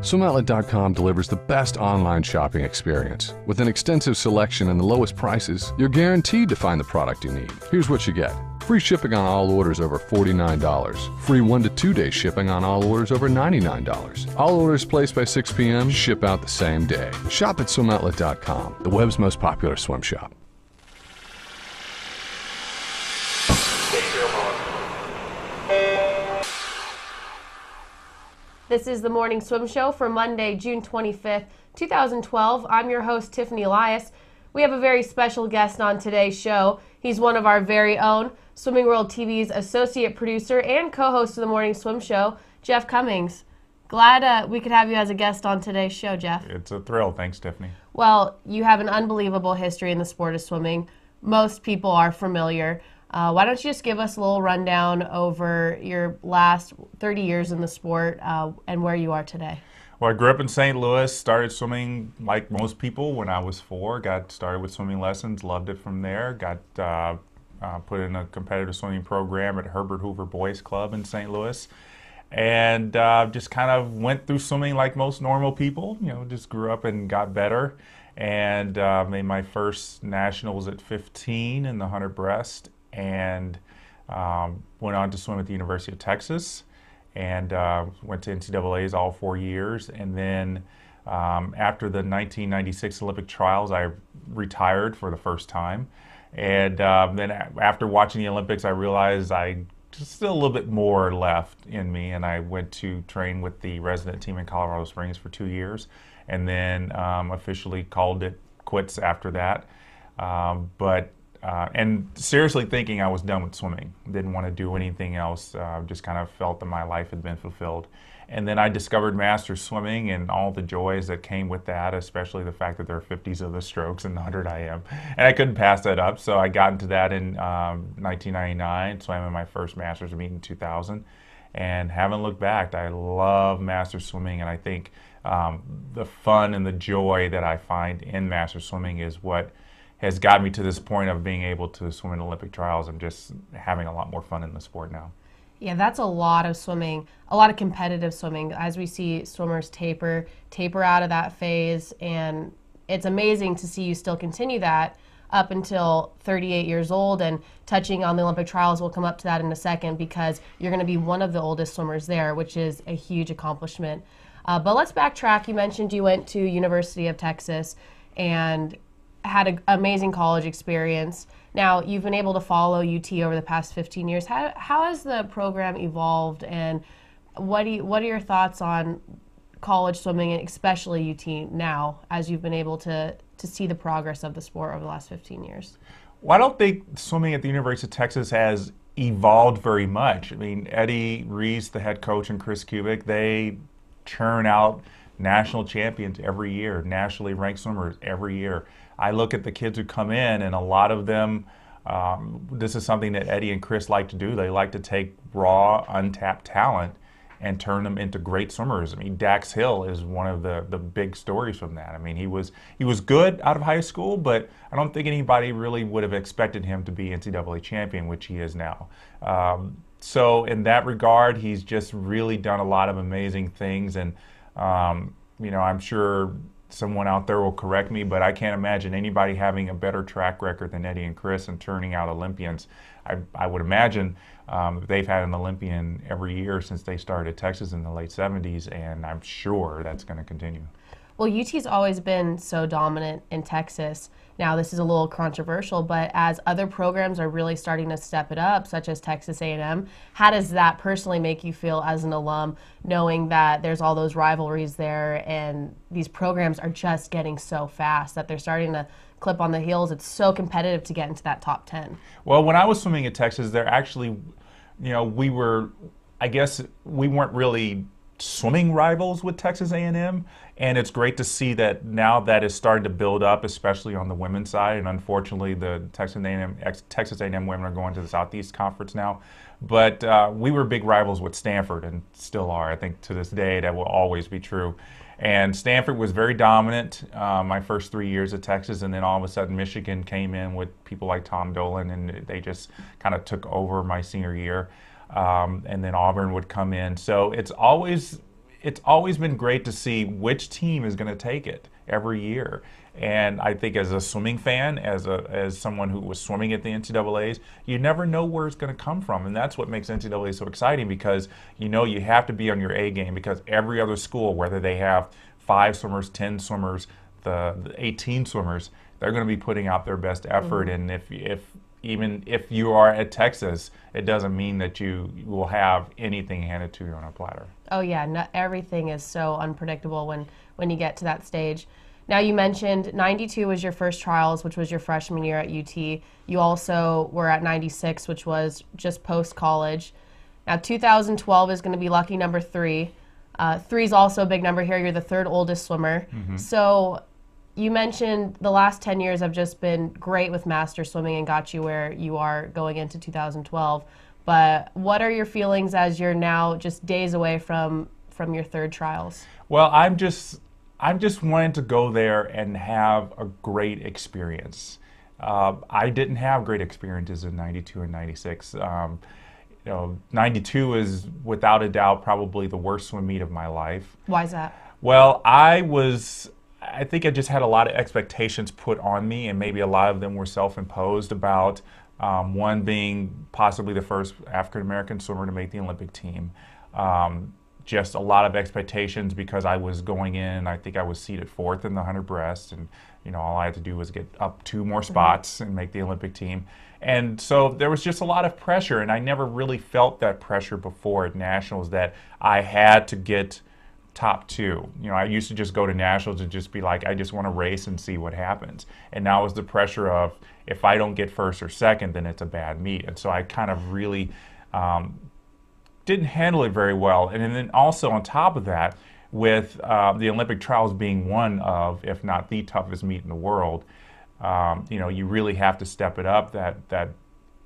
SwimOutlet.com delivers the best online shopping experience. With an extensive selection and the lowest prices, you're guaranteed to find the product you need. Here's what you get. Free shipping on all orders over $49. Free 1 to 2 day shipping on all orders over $99. All orders placed by 6 p.m. ship out the same day. Shop at SwimOutlet.com, the web's most popular swim shop. This is the Morning Swim Show for Monday, June 25th, 2012. I'm your host, Tiffany Elias. We have a very special guest on today's show. He's one of our very own, Swimming World TV's associate producer and co-host of the Morning Swim Show, Jeff Commings. Glad we could have you as a guest on today's show, Jeff. It's a thrill. Thanks, Tiffany. Well, you have an unbelievable history in the sport of swimming. Most people are familiar. Why don't you just give us a little rundown over your last 30 years in the sport and where you are today? Well, I grew up in St. Louis, started swimming like most people when I was 4, got started with swimming lessons, loved it from there, got put in a competitive swimming program at Herbert Hoover Boys Club in St. Louis, and just kind of went through swimming like most normal people, just grew up and got better, and made my first nationals at 15 in the 100 breast, and went on to swim at the University of Texas, and went to NCAAs all 4 years. And then after the 1996 Olympic trials, I retired for the first time. And then after watching the Olympics, I realized I just still a little bit more left in me, and I went to train with the resident team in Colorado Springs for 2 years, and then officially called it quits after that. And seriously thinking I was done with swimming. Didn't want to do anything else, just kind of felt that my life had been fulfilled. And then I discovered master swimming and all the joys that came with that, especially the fact that there are 50s of the strokes in the 100 IM. And I couldn't pass that up, so I got into that in 1999, swam in my first masters meet in 2000, and haven't looked back. I love master swimming, and I think the fun and the joy that I find in master swimming is what has got me to this point of being able to swim in Olympic trials and just having a lot more fun in the sport now. Yeah, that's a lot of swimming, a lot of competitive swimming. As we see swimmers taper out of that phase, and it's amazing to see you still continue that up until 38 years old, and touching on the Olympic trials, we'll come up to that in a second, because you're going to be one of the oldest swimmers there, which is a huge accomplishment. But let's backtrack. You mentioned you went to University of Texas and had an amazing college experience. Now, you've been able to follow UT over the past 15 years. How has the program evolved, and what are your thoughts on college swimming, and especially UT now, as you've been able to see the progress of the sport over the last 15 years? Well, I don't think swimming at the University of Texas has evolved very much. I mean, Eddie Reese, the head coach, and Chris Kubik, they churn out national champions every year, nationally ranked swimmers every year. I look at the kids who come in, and a lot of them, this is something that Eddie and Chris like to do. They like to take raw, untapped talent and turn them into great swimmers. I mean, Dax Hill is one of the big stories from that. I mean, he was good out of high school, but I don't think anybody really would have expected him to be NCAA champion, which he is now. So in that regard, he's just really done a lot of amazing things, and I'm sure someone out there will correct me, but I can't imagine anybody having a better track record than Eddie and Chris and turning out Olympians. I would imagine they've had an Olympian every year since they started at Texas in the late 70s, and I'm sure that's going to continue. Well, UT's always been so dominant in Texas. Now, this is a little controversial, but as other programs are really starting to step it up, such as Texas A&M, how does that personally make you feel as an alum, knowing that there's all those rivalries there, and these programs are just getting so fast that they're starting to clip on the heels? It's so competitive to get into that top 10. Well, when I was swimming at Texas, there actually, we weren't really swimming rivals with Texas A&M, and it's great to see that now that is starting to build up, especially on the women's side. And unfortunately, the Texas A&M women are going to the Southeast Conference now. But we were big rivals with Stanford, and still are. I think to this day that will always be true. And Stanford was very dominant my first 3 years at Texas, and then all of a sudden Michigan came in with people like Tom Dolan, and they just kind of took over my senior year. And then Auburn would come in. So it's always it's always been great to see which team is going to take it every year. And I think as a swimming fan, as someone who was swimming at the NCAAs, you never know where it's going to come from. And that's what makes NCAA so exciting, because you know you have to be on your A game, because every other school, whether they have 5 swimmers, 10 swimmers, the 18 swimmers, they're going to be putting out their best effort. And even if you are at Texas, it doesn't mean that you will have anything handed to you on a platter. Oh yeah, no, everything is so unpredictable when you get to that stage. Now, you mentioned 92 was your first trials, which was your freshman year at UT. You also were at 96, which was just post-college. Now, 2012 is going to be lucky number 3. 3 is also a big number here. You're the 3rd oldest swimmer. So you mentioned the last 10 years have just been great with master swimming and got you where you are going into 2012. But what are your feelings as you're now just days away from your 3rd trials? Well, I'm just wanting to go there and have a great experience. I didn't have great experiences in 92 and 96. 92 is without a doubt probably the worst swim meet of my life. Why is that? Well, I think I just had a lot of expectations put on me, and maybe a lot of them were self-imposed about one being possibly the first African-American swimmer to make the Olympic team. Just a lot of expectations because I was going in, I think I was seated 4th in the 100 breast, and all I had to do was get up 2 more spots and make the Olympic team. And so there was just a lot of pressure, and I never really felt that pressure before at nationals, that I had to get top 2. I used to just go to nationals and just be like, I just want to race and see what happens. And now it was the pressure of, if I don't get 1st or 2nd, then it's a bad meet. And so I kind of really didn't handle it very well. And then also on top of that, with the Olympic trials being one of, if not the toughest meet in the world, you really have to step it up. That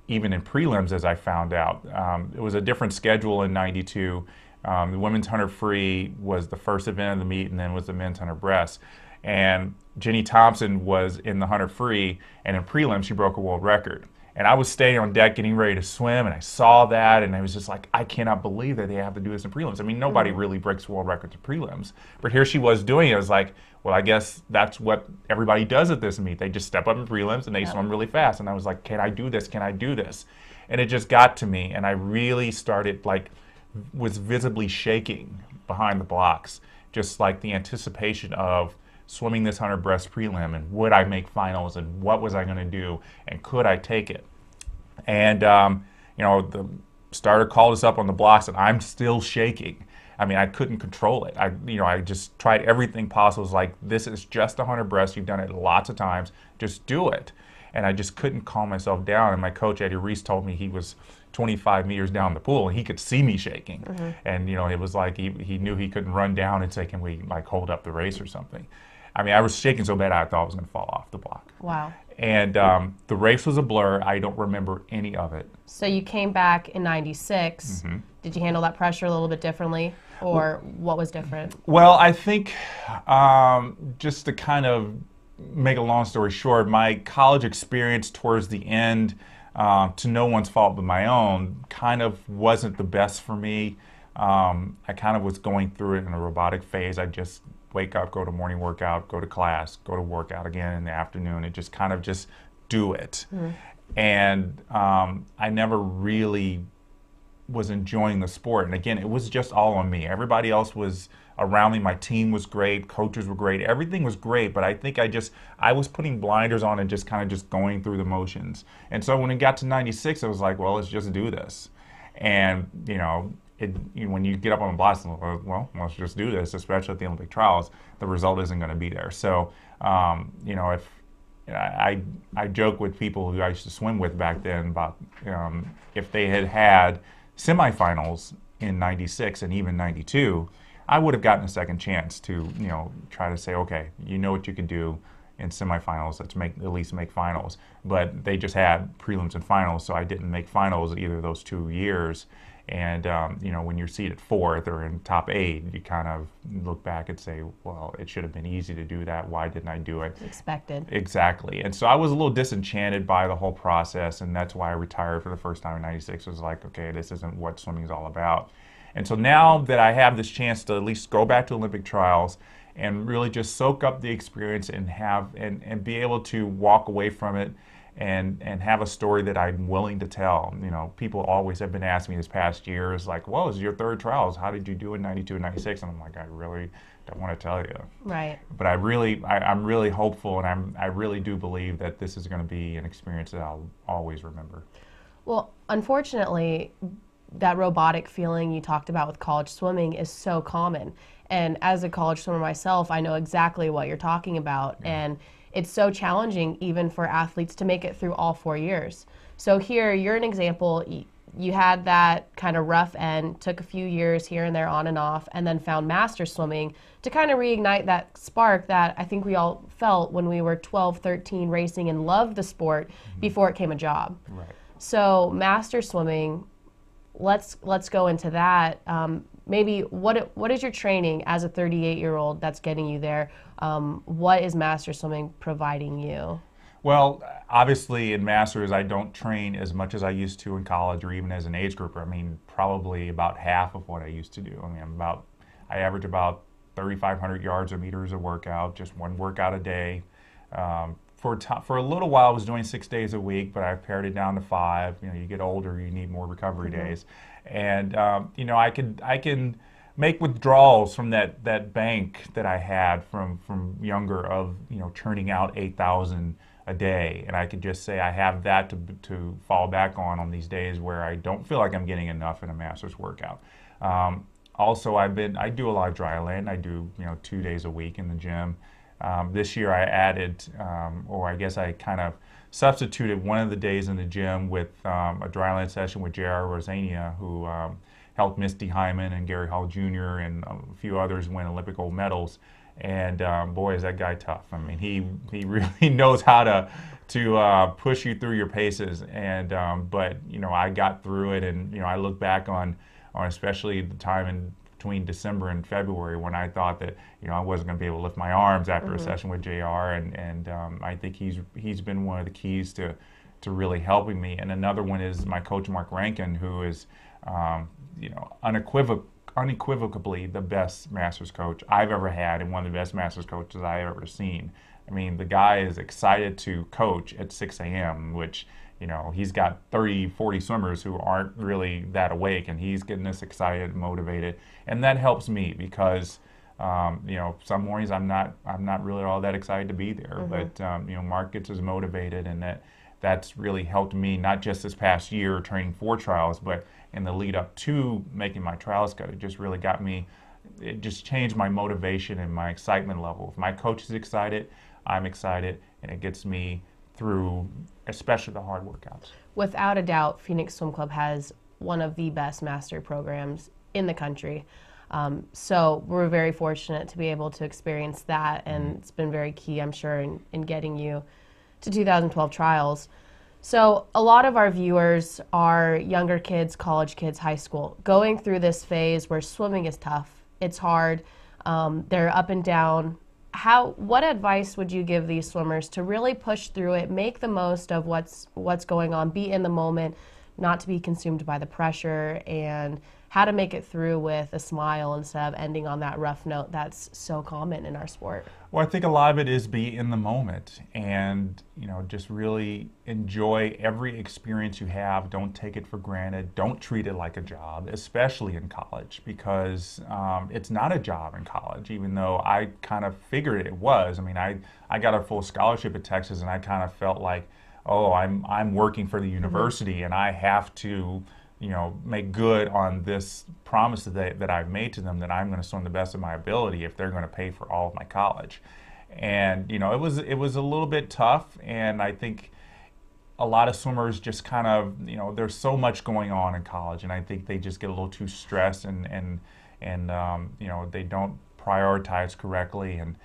even in prelims, as I found out, it was a different schedule in 92. The women's 100 free was the first event of the meet, and then was the men's 100 breast. And Jenny Thompson was in the 100 free, and in prelims she broke a world record. And I was staying on deck getting ready to swim, and I saw that, and I was just like, I cannot believe that they have to do this in prelims. I mean, nobody really breaks world records in prelims. But here she was doing it. I was like, well, I guess that's what everybody does at this meet. They just step up in prelims, and they swim really fast. And I was like, can I do this? Can I do this? And it just got to me, and I really started, was visibly shaking behind the blocks, just like the anticipation of swimming this 100 breast prelim, and would I make finals, and what was I going to do, and could I take it? And the starter called us up on the blocks, and I'm still shaking. I mean, I couldn't control it. I just tried everything possible. It was like, this is just a 100 breast. You've done it lots of times. Just do it. And I just couldn't calm myself down. And my coach, Eddie Reese, told me he was 25 meters down the pool, and he could see me shaking. And it was like he knew he couldn't run down and say, can we hold up the race or something? I mean, I was shaking so bad I thought I was going to fall off the block. Wow. And the race was a blur. I don't remember any of it. So you came back in 96. Did you handle that pressure a little bit differently, or what was different? Well, I think just to kind of make a long story short, my college experience towards the end, to no one's fault but my own, kind of wasn't the best for me. I kind of was going through it in a robotic phase. I just wake up, go to morning workout, go to class, go to workout again in the afternoon, and just kind of just do it. And I never really was enjoying the sport. And again, it was just all on me. Everybody else was around me. My team was great, coaches were great, everything was great, but I think I was putting blinders on and just kind of just going through the motions. And so when it got to 96, I was like, well, let's just do this. And when you get up on the blocks, well, let's just do this, especially at the Olympic trials, the result isn't going to be there. So, if I joke with people who I used to swim with back then about if they had semifinals in 96 and even 92, I would have gotten a second chance to, try to say, okay, you know what you can do in semifinals, let's at least make finals. But they just had prelims and finals, so I didn't make finals either of those 2 years. And, when you're seated 4th or in top 8, you kind of look back and say, well, it should have been easy to do that. Why didn't I do it? Expected. Exactly. And so I was a little disenchanted by the whole process, and that's why I retired for the first time in 96. It was like, okay, this isn't what swimming is all about. And so now that I have this chance to at least go back to Olympic trials and really just soak up the experience and have and be able to walk away from it and have a story that I'm willing to tell. You know, people always have been asking me this past year, is like, well, this is your third trials. How did you do in 92 and 96? And I'm like, I really don't want to tell you. Right. But I'm really hopeful, and I really do believe that this is going to be an experience that I'll always remember. Well, unfortunately, that robotic feeling you talked about with college swimming is so common. And as a college swimmer myself, I know exactly what you're talking about. Yeah. And it's so challenging even for athletes to make it through all 4 years. So here, you're an example. You had that kind of rough end, took a few years here and there on and off, and then found master swimming to kind of reignite that spark that I think we all felt when we were 12, 13 racing and loved the sport before it became a job. Right. So master swimming, let's go into that. Maybe what is your training as a 38-year-old that's getting you there? What is master swimming providing you? Well, obviously in Masters, I don't train as much as I used to in college or even as an age grouper. I mean, probably about half of what I used to do. I mean, I average about 3,500 yards or meters of workout, just one workout a day. For a little while, I was doing 6 days a week, but I've pared it down to 5. You know, you get older, you need more recovery days. And, you know, I can make withdrawals from that bank that I had from younger of, you know, churning out 8,000 a day, and I could just say I have that to fall back on these days where I don't feel like I'm getting enough in a master's workout. Also, I do a lot of dry land. I do, you know, 2 days a week in the gym. This year I added, or I guess I kind of substituted one of the days in the gym with a dry land session with J.R. Rosania, who helped Misty Hyman and Gary Hall Jr. and a few others win Olympic gold medals. And boy, is that guy tough. I mean, he really knows how to push you through your paces. And but you know, I got through it, and you know, I look back on especially the time in between December and February when I thought that, you know, I wasn't going to be able to lift my arms after a session with JR, and I think he's been one of the keys to really helping me. And another one is my coach Mark Rankin, who is you know, unequivocally the best Masters coach I've ever had, and one of the best Masters coaches I've ever seen. I mean, the guy is excited to coach at 6 a.m., which, you know, he's got 30, 40 swimmers who aren't really that awake, and he's getting us excited and motivated. And that helps me because, you know, some mornings I'm not really all that excited to be there. But, you know, Mark gets us motivated, and that's really helped me, not just this past year training for trials, but in the lead up to making my trials cut. It just really got me, it just changed my motivation and my excitement level. If my coach is excited, I'm excited, and it gets me through especially the hard workouts. Without a doubt, Phoenix Swim Club has one of the best master programs in the country. So we're very fortunate to be able to experience that, and it's been very key, I'm sure, in getting you to 2012 trials. So a lot of our viewers are younger kids, college kids, high school, going through this phase where swimming is tough. It's hard. They're up and down. What advice would you give these swimmers to really push through it, make the most of what's going on, be in the moment, not to be consumed by the pressure, and how to make it through with a smile instead of ending on that rough note that's so common in our sport? Well, I think a lot of it is be in the moment and, you know, just really enjoy every experience you have. Don't take it for granted. Don't treat it like a job, especially in college, because it's not a job in college, even though I kind of figured it was. I mean, I got a full scholarship at Texas, and I kind of felt like, oh, I'm working for the university, and I have to, you know, make good on this promise that I've made to them, that I'm going to swim the best of my ability if they're going to pay for all of my college. And, you know, it was a little bit tough, and I think a lot of swimmers just kind of, you know, there's so much going on in college, and I think they just get a little too stressed, and you know, they don't prioritize correctly. And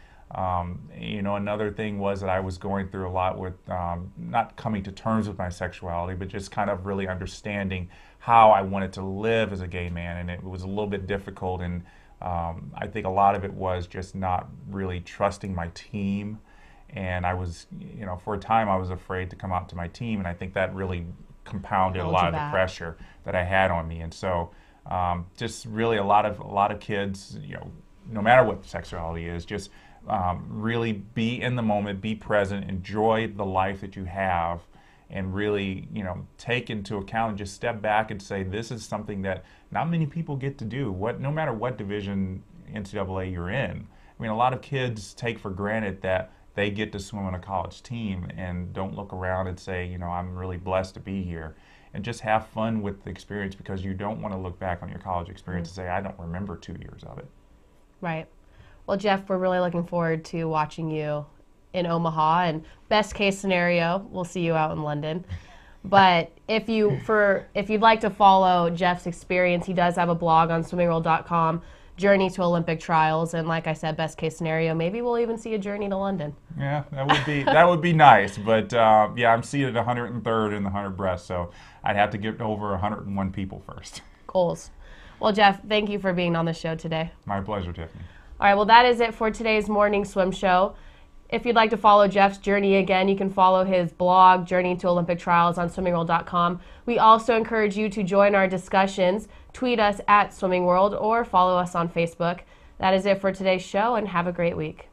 you know, another thing was that I was going through a lot with not coming to terms with my sexuality, but just kind of really understanding how I wanted to live as a gay man, and it was a little bit difficult. And I think a lot of it was just not really trusting my team, and I was, you know, for a time I was afraid to come out to my team, and I think that really compounded a lot of the pressure that I had on me. And so Just really a lot of kids, no matter what the sexuality is, just really be in the moment, be present, enjoy the life that you have, and really, take into account and just step back and say, this is something that not many people get to do. No matter what division NCAA you're in. I mean, a lot of kids take for granted that they get to swim on a college team and don't look around and say, I'm really blessed to be here. And just have fun with the experience, because you don't want to look back on your college experience and say, I don't remember 2 years of it. Right. Well, Jeff, we're really looking forward to watching you in Omaha, and best case scenario, we'll see you out in London. But if you'd like to follow Jeff's experience, he does have a blog on swimmingworld.com, Journey to Olympic Trials, and like I said, best case scenario, maybe we'll even see a journey to London. Yeah, that would be nice. But yeah, I'm seated 103rd in the 100 breast, so I'd have to get over 101 people first. Goals. Well, Jeff, thank you for being on the show today. My pleasure, Tiffany. All right, well, that is it for today's morning swim show. If you'd like to follow Jeff's journey again, you can follow his blog, Journey to Olympic Trials, on swimmingworld.com. We also encourage you to join our discussions. Tweet us at Swimming World or follow us on Facebook. That is it for today's show, and have a great week.